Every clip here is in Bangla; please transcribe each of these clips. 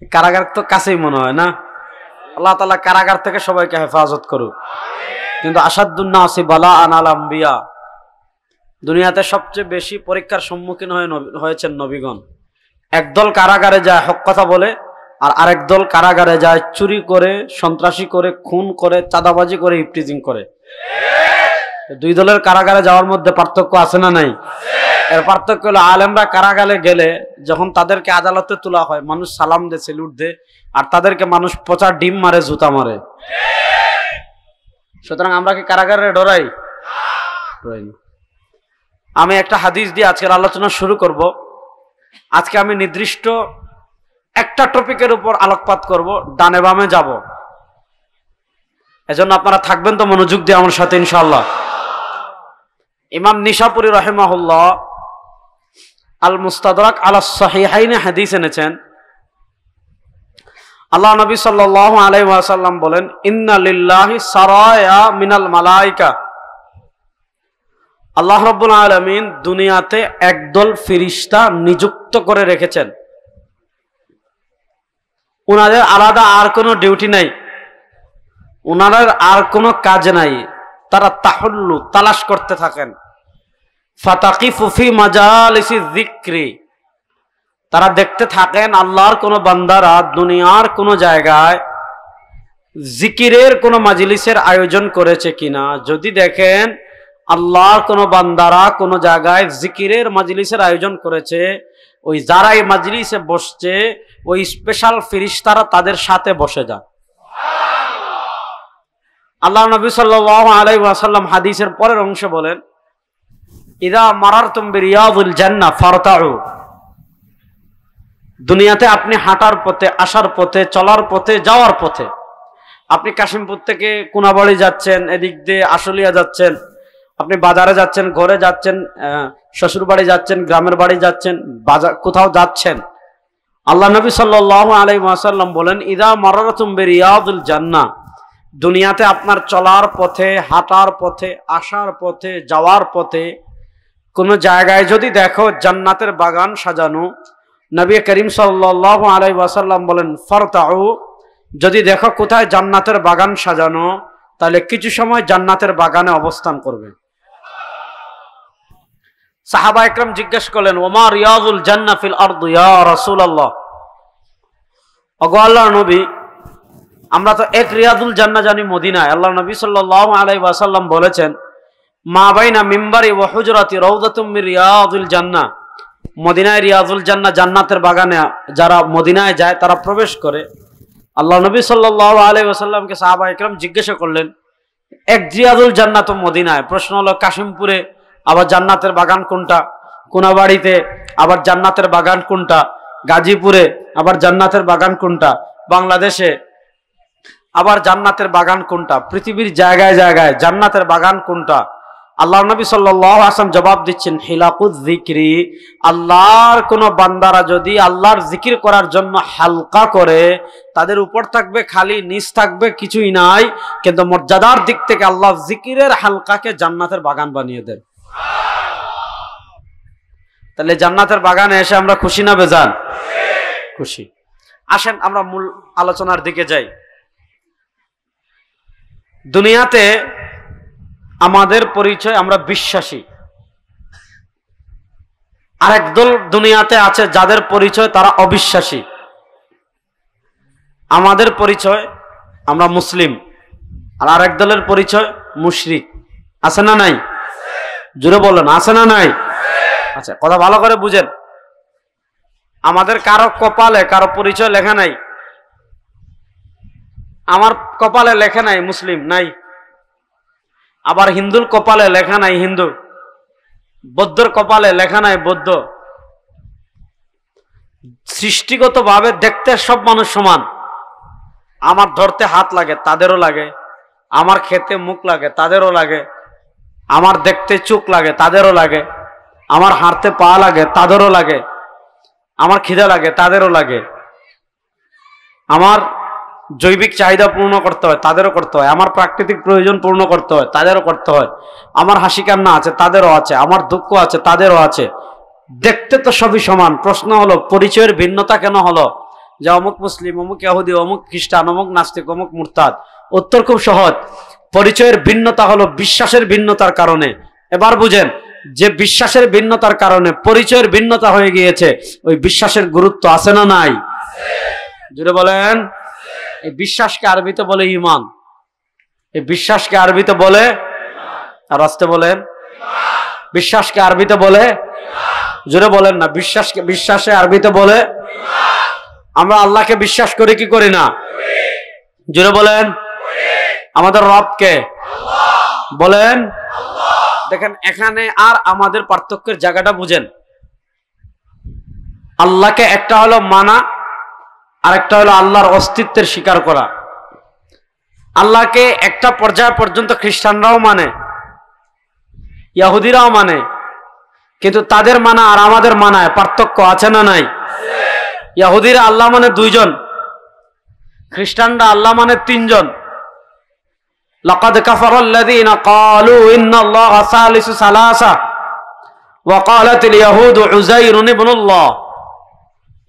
কারাগার তো কাছেই মনে হয় না? আল্লাহ তাআলা কারাগার থেকে সবাইকে হেফাজত করুক। কিন্তু আসাদুন নাসি বালাআন আল আম্বিয়া, দুনিয়াতে সবচেয়ে বেশি পরীক্ষার সম্মুখীন হয়েছেন নবীগণ। একদল কারাগারে যায় হক কথা বলে, আর আরেক দল কারাগারে যায় চুরি করে, সন্ত্রাসী করে, খুন করে, চাঁদাবাজি করে, ইফটিজিং করে। দুই দলের কারাগারে যাওয়ার মধ্যে পার্থক্য আছে না নাই? এর পার্থক্য হলো আলেমরা কারাগারে গেলে যখন তাদেরকে আদালতে তোলা হয় মানুষ সালাম দে, সেলুট দে, আর তাদেরকে মানুষ পচা ডিম মারে, জুতা মারে। সুতরাং আমরা কি কারাগারে ডরাই? আমি একটা হাদিস দিয়ে আজকের আলোচনা শুরু করব। আজকে আমি নির্দিষ্ট একটা টপিকের উপর আলোকপাত করব, ডানে বামে যাব। এজন্য আপনারা থাকবেন তো মনোযোগ দিয়ে আমার সাথে ইনশাআল্লাহ। ইমাম নিশাপুরী রাহিমাহুল্লাহ আল মুস্তাদরাক আলা সহিহাইনে হাদিস এনেছেন। আল্লাহ নবী সাল্লাল্লাহু আলাইহি ওয়াসাল্লাম বলেন, ইন্না লিল্লাহি সারায়া মিনাল মালাইকা, আল্লাহ রাব্বুল আলামিন দুনিয়াতে একদল ফেরেশতা নিযুক্ত করে রেখেছেন। ওনাদের আলাদা আর কোনো ডিউটি নাই, ওনাদের আর কোনো কাজ নাই। তারা তাহুল্লু তালাশ করতে থাকেন। ফাতাকিফু ফি মাজালিসি যিকরি, তারা দেখতে থাকেন আল্লাহর কোন বান্দারা দুনিয়ার কোন জায়গায় জিকিরের কোন মাজলিসের আয়োজন করেছে কিনা। যদি দেখেন আল্লাহর কোন বান্দারা কোন জায়গায় জিকিরের মাজলিসের আয়োজন করেছে, ওই যারা এই মাজলিসে বসছে ওই স্পেশাল ফেরেশতারা তাদের সাথে বসে যায়। আল্লাহ নবী সাল্লাল্লাহু আলাইহি ওয়াসাল্লাম হাদিসের পরের অংশে বলেন, ইযা মারারতুম বিরিয়াযিল জান্নাহ ফারতাউ, দুনিয়াতে আপনি হাঁটার পথে, আসার পথে, চলার পথে, যাওয়ার পথে, আপনি কাশিমপুর থেকে কোনাবাড়ি যাচ্ছেন, এদিক দিয়ে আশুলিয়া যাচ্ছেন, আপনি বাজারে যাচ্ছেন, ঘরে যাচ্ছেন, শ্বশুর বাড়ি যাচ্ছেন, গ্রামের বাড়ি যাচ্ছেন, বাজার কোথাও যাচ্ছেন, আল্লাহ নবী সাল্লাল্লাহু আলাইহি ওয়াসাল্লাম বলেন, ইযা মারারতুম বিরিয়াযিল জান্নাহ, দুনিয়াতে আপনার চলার পথে, হাঁটার পথে, আসার পথে, যাওয়ার পথে কোন জায়গায় যদি দেখো জান্নাতের বাগান সাজানো, নবী করিম সাল্লাল্লাহু আলাইহি ওয়াসাল্লাম বলেন ফারতাউ, যদি দেখো কোথায় জান্নাতের বাগান সাজানো, তাহলে কিছু সময় জান্নাতের বাগানে অবস্থান করবে। সাহাবা একরাম জিজ্ঞেস করলেন, ওমা রিয়াজুল জান্নাহ ফিল আরদ ইয়া রাসূলুল্লাহ, ওগো আল্লাহর নবী, আমরা তো এক রিয়াজুল জান্নাহ জানি মদিনায়। আল্লাহ নবী সাল্লাল্লাহু আলাইহি ওয়াসাল্লাম বলেছেন, মা বাইনা মিম্বারি ওয়া হুজরাতি রাউদাতুম মির রিয়াযিল জান্নাহ, মদিনায় রিয়াজুল জান্নাহ জান্নাতের বাগানে যারা মদিনায় যায় তারা প্রবেশ করে। আল্লাহ নবী সাল্লাল্লাহু আলাইহি ওয়াসাল্লামকে সাহাবা একরাম জিজ্ঞাসা করলেন, এক রিয়াজুল জান্নাহ তো মদিনায়, প্রশ্ন হলো কাশিমপুরে আবার জান্নাতের বাগান কোনটা, কোনাবাড়িতে আবার জান্নাতের বাগান কোনটা, গাজীপুরে আবার জান্নাতের বাগান কোনটা, বাংলাদেশে আবার জান্নাতের বাগান কোনটা, পৃথিবীর জায়গায় জায়গায় জান্নাতের বাগান কোনটা। আল্লাহ নবী সাল্লাল্লাহু আলাইহি ওয়াসাল্লাম জবাব দিচ্ছেন, হিলাকুজ যিকরি, আল্লাহর কোন বান্দারা যদি আল্লাহর জিকির করার জন্য হালকা করে, তাদের উপর থাকবে খালি, নিচ থাকবে কিছুই নাই, কিন্তু মর্যাদার দিক থেকে আল্লাহ জিকিরের হালকাকে জান্নাতের বাগান বানিয়ে দেন। তাহলে জান্নাতের বাগানে এসে আমরা খুশি না বেজান? খুশি। আসেন আমরা মূল আলোচনার দিকে যাই। দুনিয়াতে আমাদের পরিচয় আমরা বিশ্বাসী, আরেক দল দুনিয়াতে আছে যাদের পরিচয় তারা অবিশ্বাসী। আমাদের পরিচয় আমরা মুসলিম, আর আরেক দলের পরিচয় মুশরিক। আছে না নাই? জোরে বলেন, আছে না নাই? আচ্ছা, কথা ভালো করে বুঝেন। আমাদের কারো কপালে কারো পরিচয় লেখা নাই। আমার কপালে লেখা নাই মুসলিম, নাই। আবার হিন্দুর কপালে লেখা নাই হিন্দু, বৌদ্ধর কপালে লেখা নাই বৌদ্ধ। সৃষ্টিগতভাবে দেখতে সব মানুষ সমান। আমার ধরতে হাত লাগে, তাদেরও লাগে। আমার খেতে মুখ লাগে, তাদেরও লাগে। আমার দেখতে চোখ লাগে, তাদেরও লাগে। আমার হাঁটতে পা লাগে, তাদেরও লাগে। আমার খিদে লাগে, তাদেরও লাগে। আমার জৈবিক চাহিদা পূর্ণ করতে হয়, তাদেরও করতে হয়। আমার প্রাকৃতিক প্রয়োজন পূর্ণ করতে হয়, তাদেরও করতে হয়। আমার হাসি কান্না আছে, তাদেরও আছে। আমার দুঃখ আছে, তাদেরও আছে। দেখতে তো সবই সমান। প্রশ্ন হলো পরিচয়ের ভিন্নতা কেন হলো? যে অমুক মুসলিম, অমুক ইহুদি, অমুক খ্রিস্টান, অমুক নাস্তিক, অমুক মুরতাদ? উত্তর খুব সহজ, পরিচয়ের ভিন্নতা হলো বিশ্বাসের ভিন্নতার কারণে। এবার বুঝেন, যে বিশ্বাসের ভিন্নতার কারণে পরিচয়ের ভিন্নতা হয়ে গিয়েছে, ওই বিশ্বাসের গুরুত্ব আছে না নাই? জুড়ে বলেন। এই বিশ্বাসকে আরবিতে বলে ঈমান। এই বিশ্বাসকে আরবিতে বলে, আর আস্তে বলেন, বিশ্বাসকে আরবিতে বলে, জোরে বলেন না, বিশ্বাসে আরবিতে বলে। আমরা আল্লাহকে বিশ্বাস করি কি করি না? জোরে বলেন। আমাদের রবকে বলেন। দেখেন এখানে আর আমাদের পার্থক্যের জায়গাটা বুঝেন। আল্লাহকে একটা হলো মানা, আর একটা হলো আল্লাহর অস্তিত্বের স্বীকার করা। আল্লাহকে একটা পর্যায় পর্যন্ত খ্রিস্টানরাও মানে, ইহুদিরাও মানে, কিন্তু তাদের মানা আর আমাদের মানায় পার্থক্য আছে না নাই? ইহুদিরা আল্লাহ মানে 2 জন, খ্রিস্টানরা আল্লাহ মানে 3 জন। লাকাদ কাফারাল্লাযীনা ক্বালু ইন্নাল্লাহা সালিসু সালাসা ওয়া ক্বালাতিল ইয়াহুদু উযাইরুন ইবনুল্লাহ।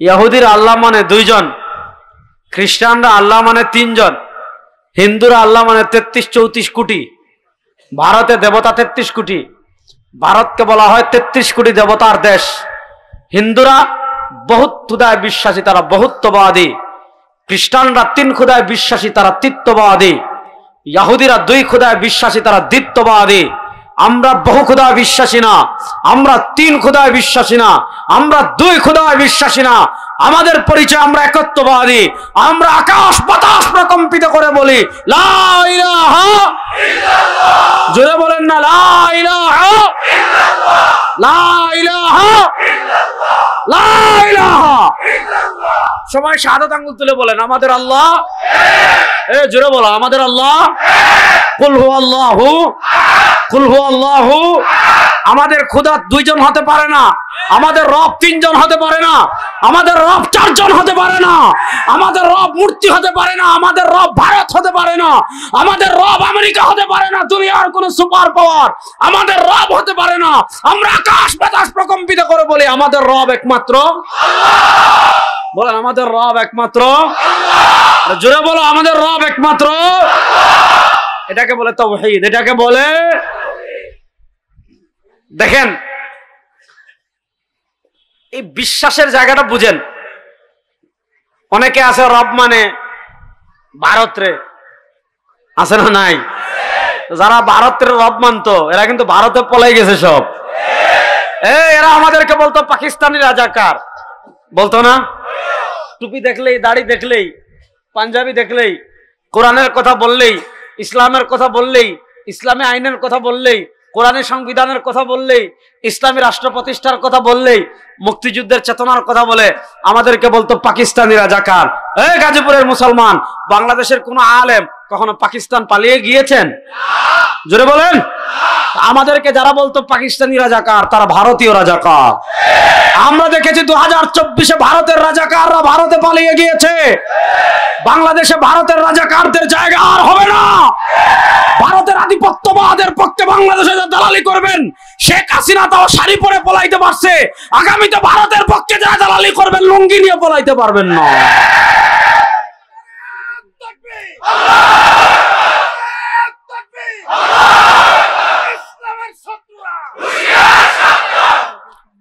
ইহুদিরা আল্লাহ মানে 2 জন, খ্রিস্টানরা আল্লাহ মানে 3 জন, হিন্দুরা আল্লাহ মানে 33-34 কোটি। ভারতে দেবতা 33 কোটি। ভারতকে বলা হয় 33 কোটি দেবতার দেশ। হিন্দুরা বহুত খুদায় বিশ্বাসী, তারা বহুত্ববাদী। খ্রিস্টানরা 3 খুদায় বিশ্বাসী, তারা তৃত্ববাদী। ইহুদিরা 2 খুদায় বিশ্বাসী, তারা দ্বিত্ববাদী। আমরা বহু খুদায় বিশ্বাসী না, আমরা 3 খুদায় বিশ্বাসী না, আমরা 2 খুদায় বিশ্বাসী না। আমাদের পরিচয় আমরা একত্ববাদী। আমরা আকাশ বাতাস প্রকম্পিত করে বলি লা ইলাহা ইল্লাল্লাহ। জোরে বলেন না, লা ইলাহা ইল্লাল্লাহ, লা ইলাহা ইল্লাল্লাহ, লা ইলাহা ইল্লাল্লাহ। সবাই শাহাদাত আঙ্গুল তুলে বলেন, আমাদের আল্লাহ এক। জোরে বলো, আমাদের আল্লাহ এক। কুল হুয়াল্লাহু আহাদ, কুল হুয়াল্লাহু আহাদ। আমাদের খোদা 2 জন হতে পারে না, আমাদের রব 3 জন হতে পারে না, আমাদের রব 4 জন হতে পারে না, আমাদের রব মূর্তি হতে পারে না, আমাদের রব ভারত হতে পারে না, আমাদের রব আমেরিকা হতে পারে না, দুনিয়ার কোন সুপার পাওয়ার আমাদের রব হতে পারে না। আমরা আকাশ বাতাস প্রকম্পিত করে বলি আমাদের রব একমাত্র আল্লাহ। বলেন, আমাদের রব একমাত্র আল্লাহ। জোরে বলো, আমাদের রব একমাত্র আল্লাহ। এটাকে বলে তাওহীদ, এটাকে বলে। দেখেন এই বিশ্বাসের জায়গাটা বুঝেন। অনেকে আছে রব মানে ভারত রে, আছে না নাই? যারা ভারতের রব মানতো এরা কিন্তু ভারতে পলাই গেছে সব। এরা আমাদেরকে বলতো পাকিস্তানি রাজাকার, বলতো না? টুপি দেখলেই, দাড়ি দেখলেই, পাঞ্জাবি দেখলেই, কোরআনের কথা বললেই, ইসলামের কথা বললেই, ইসলামী আইনের কথা বললেই, কোরআনের সংবিধানের কথা বললেই, ইসলামী রাষ্ট্র প্রতিষ্ঠার কথা বললেই, মুক্তিযুদ্ধের চেতনার কথা বলে আমাদেরকে বলতো পাকিস্তানি রাজাকার। এই গাজীপুরের মুসলমান, বাংলাদেশের কোন আলেম কখনো পাকিস্তান পালিয়ে গিয়েছেন? জোরে বলেন। আমাদেরকে যারা বলতো পাকিস্তানি রাজাকার, তারা ভারতীয় রাজাকার। আমরা দেখেছি 2024-এ ভারতের রাজাকাররা ভারতে পালিয়ে গিয়েছে। বাংলাদেশে ভারতের রাজাকারদের জায়গা আর হবে না। ভারতের আধিপত্যবাদের পক্ষে বাংলাদেশে দালালি করবেন, শেখ হাসিনা তাও শাড়ি পরে পলাইতে পারছে। আগামীতে ভারতের পক্ষে যারা দালালি করবেন, লুঙ্গি নিয়ে পলাইতে পারবেন না।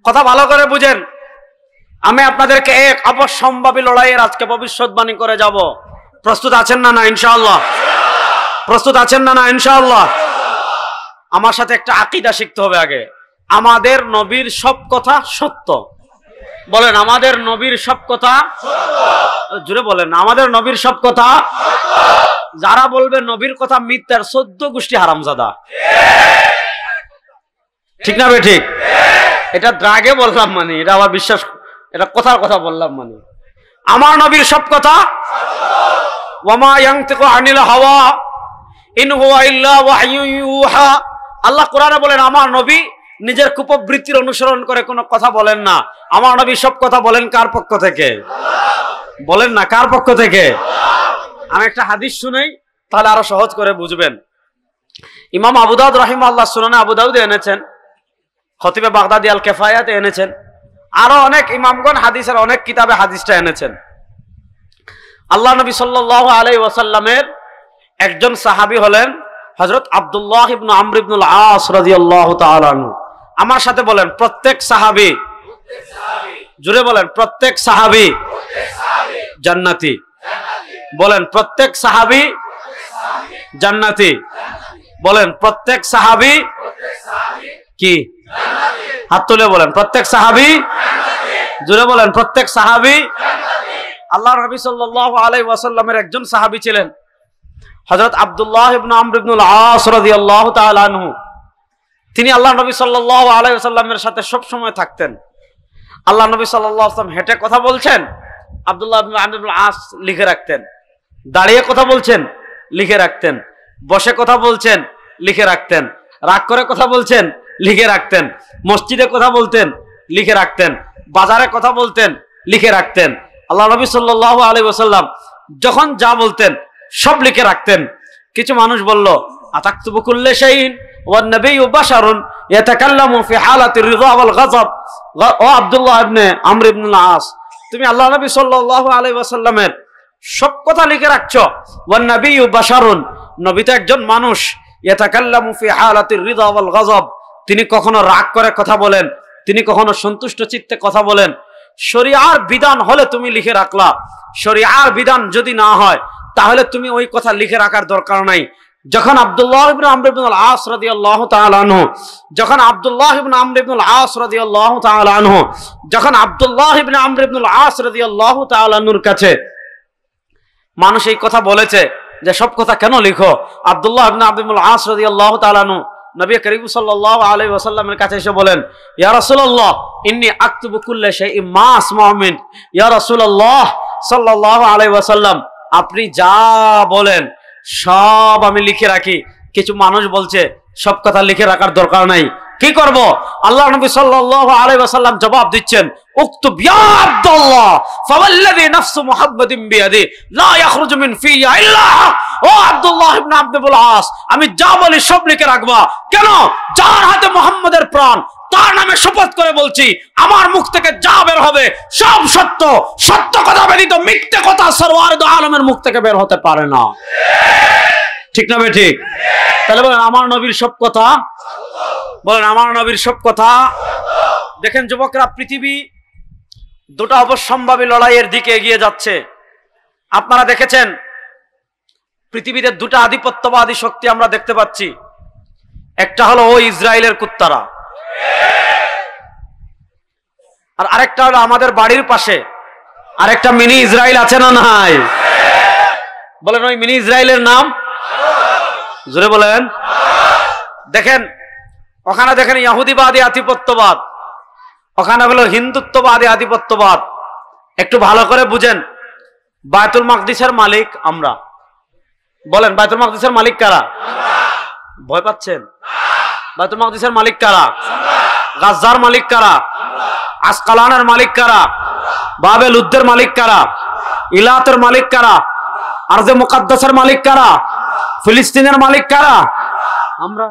কথা ভালো করে বুঝেন। আমি আপনাদেরকে এক অবশ্যম্ভাবী লড়াইয়ের আজকে ভবিষ্যৎবাণী করে যাব। প্রস্তুত আছেন না? না ইনশাআল্লাহ। প্রস্তুত আছেন না? না ইনশাআল্লাহ। আমার সাথে একটা আকীদা শিখতে হবে আগে। আমাদের নবীর সব কথা সত্য। বলেন, আমাদের নবীর সব কথা সত্য। জোরে বলেন, আমাদের নবীর সব কথা সত্য। যারা বলবে নবীর কথা মিথ্যার 14 গোষ্ঠী হারামজাদা। ঠিক না বে ঠিক? এটা দ্রাগে বললাম, মানে এটা আবার বিশ্বাস, এটা কথার কথা বললাম। মানে আমার নবীর সব কথা সত্য। ওয়ামা ইয়ানতিকু আনিল হাওয়া ইন হুয়া ইল্লা ওয়াহয়ুন ইউহা। আল্লাহ কোরআনে বলেন, আমার নবী নিজের কুপবৃত্তির অনুসরণ করে কোনো কথা বলেন না। আমার নবী সব কথা বলেন কার পক্ষ থেকে? বলেন না, কার পক্ষ থেকে? আমি একটা হাদিস শুনাই, তাহলে আরো সহজ করে বুঝবেন। ইমাম আবু দাউদ রাহিমাহুল্লাহ সুনানে আবু দাউদে এনেছেন, খতিবে বাগদাদি আল কিফায়াতে এনেছেন, আরো অনেক ইমামগণ হাদিসের অনেক কিতাবে হাদিসটা এনেছেন। আল্লাহ নবী সাল্লাল্লাহু আলাইহি ওয়াসাল্লামের একজন সাহাবী হলেন হযরত আব্দুল্লাহ ইবনে আমর ইবনে আল-আস রাদিয়াল্লাহু তাআলা আনহু। আমার সাথে বলেন প্রত্যেক সাহাবী, জোরে বলেন প্রত্যেক সাহাবী জান্নাতি। বলেন প্রত্যেক সাহাবী জান্নাতি। বলেন প্রত্যেক সাহাবী কি? হাত তুলে বলেন প্রত্যেক সাহাবী। জোরে বলেন প্রত্যেক সাহাবী। আল্লাহর নবী সাল্লাল্লাহু আলাইহি ওয়াসাল্লামের একজন সাহাবী ছিলেন হযরত আব্দুল্লাহ ইবনে আমর ইবনে আল-আস রাদিয়াল্লাহু তাআলা আনহু। তিনি আল্লাহ নবী সাল্লাল্লাহু আলাইহি ওয়াসাল্লামের সাথে সব সময় থাকতেন। আল্লাহ নবী সাল্লাল্লাহু আলাইহি ওয়াসাল্লাম হেঁটে কথা বলছেন, আব্দুল্লাহ ইবনে আমর ইবনে আল-আস লিখে রাখতেন। দাঁড়িয়ে কথা বলছেন, লিখে রাখতেন। বসে কথা বলছেন, লিখে রাখতেন। রাগ করে কথা বলছেন, লিখে রাখতেন। মসজিদে কথা বলতেন, লিখে রাখতেন। বাজারে কথা বলতেন, লিখে রাখতেন। আল্লাহ নবী সাল্লাল্লাহু আলাইহি ওয়াসাল্লাম যখন যা বলতেন সব লিখে রাখতেন। কিছু মানুষ বলল, আতাকতুবু কুল্লা শাইইন ওয়ান নাবিয়্যু বাশারুন ইয়াতাকাল্লামু ফি হালাতির রিযা ওয়াল গাযব। ও আব্দুল্লাহ ইবনে আমর ইবনে আল-আস, তুমি আল্লাহ নবী সাল্লাল্লাহু আলাইহি ওয়াসাল্লামের সব কথা লিখে রাখছো। ওয়ান নাবিয়্যু বাশারুন, নবী তো একজন মানুষ। ইয়াতাকাল্লামু ফি হালাতির রিযা ওয়াল গাযব, তিনি কখনো রাগ করে কথা বলেন, তিনি কখনো সন্তুষ্ট চিত্তে কথা বলেন। শরিয়ার বিধান হলে তুমি লিখে রাখলা, শরিয়ার বিধান যদি না হয় তাহলে তুমি ওই কথা লিখে রাখার দরকার নাই। যখন আব্দুল্লাহ ইবনে আমর ইবনে আল-আস রাদিয়াল্লাহু তাআলা আনহু যখন আব্দুল্লাহ ইবনে আমর ইবনে আল-আস রাদিয়াল্লাহু তাআলা আনহু যখন আব্দুল্লাহ ইবনে আমর ইবনে আল-আস রাদিয়াল্লাহু তাআলা আনহুর কাছে মানুষ এই কথা বলেছে যে সব কথা কেন লিখো, আব্দুল্লাহ ইবনে আমর ইবনে আল-আস রাদিয়াল্লাহু তাআলা আনহু নবী করিম সাল্লাল্লাহু আলাইহি ওয়াসাল্লামের কাছে এসে বলেন, ইয়া রাসূলুল্লাহ ইন্নী আকতুবু কুল্লা শাইইন মা আসমাউ মিন। ইয়া রাসূলুল্লাহ সাল্লাল্লাহু আলাইহি ওয়াসাল্লাম, আপনি যা বলেন সব আমি লিখে রাখি। কিছু মানুষ বলছে সব কথা লিখে রাখার দরকার নাই, কি করব? আল্লাহ নবী সাল্লাল্লাহু আলাইহি ওয়াসাল্লাম জবাব দিচ্ছেন, উকতুব ইয়া আব্দুল্লাহ ফাওয়াল্লাযী নাফসু মুহাম্মাদিন বিয়াদি লা ইয়াখরুজু মিন ফিয়া ইল্লা হক। ও আব্দুল্লাহ ইবনে আব্দুল আস, আমি যা বলি সব লিখে রাখবা। কেন? যার হাতে মুহাম্মাদের প্রাণ, তার নামে শপথ করে বলছি, আমার মুখ থেকে যা বের হবে সব সত্য। সত্য কথা ব্যতীত মিথ্যে কথা সরওয়ার দু আলমের মুখ থেকে বের হতে পারে না। ঠিক না ঠিক? তাহলে বলেন আমার নবীর সব কথা, বলেন আমার নবীর সব কথা। দেখেন যুবকরা, পৃথিবী দুটো অবশ্যম্ভাবী লড়াইয়ের দিকে এগিয়ে যাচ্ছে। আপনারা দেখেছেন পৃথিবীতে দুটো আধিপত্যবাদী শক্তি আমরা দেখতে পাচ্ছি। একটা হলো ওই ইসরায়েলের কুত্তারা, আর আরেকটা হলো আমাদের বাড়ির পাশে আরেকটা মিনি ইসরায়েল আছে না নাই? বলেন ওই মিনি ইসরায়েলের নাম জোরে বলেন। দেখেন ওখানে দেখেন ইহুদিবাদী আধিপত্যবাদ, ওখানে হলো হিন্দুত্ববাদী আধিপত্যবাদ। একটু ভালো করে বুঝেন, বায়তুল মাকদিসের মালিক আমরা। বলেন বায়তুল মাকদিসের মালিক কারা? ভয় পাচ্ছেন? বায়তুল মাকদিসের মালিক কারা? গাজ্জার মালিক কারা? আসকালানের মালিক কারা? বাবেল উদ্দের মালিক কারা? ইলাতের মালিক কারা? আরজে মুকাদ্দাসের মালিক কারা? ফিলিস্তিনের মালিক কারা? আমরা।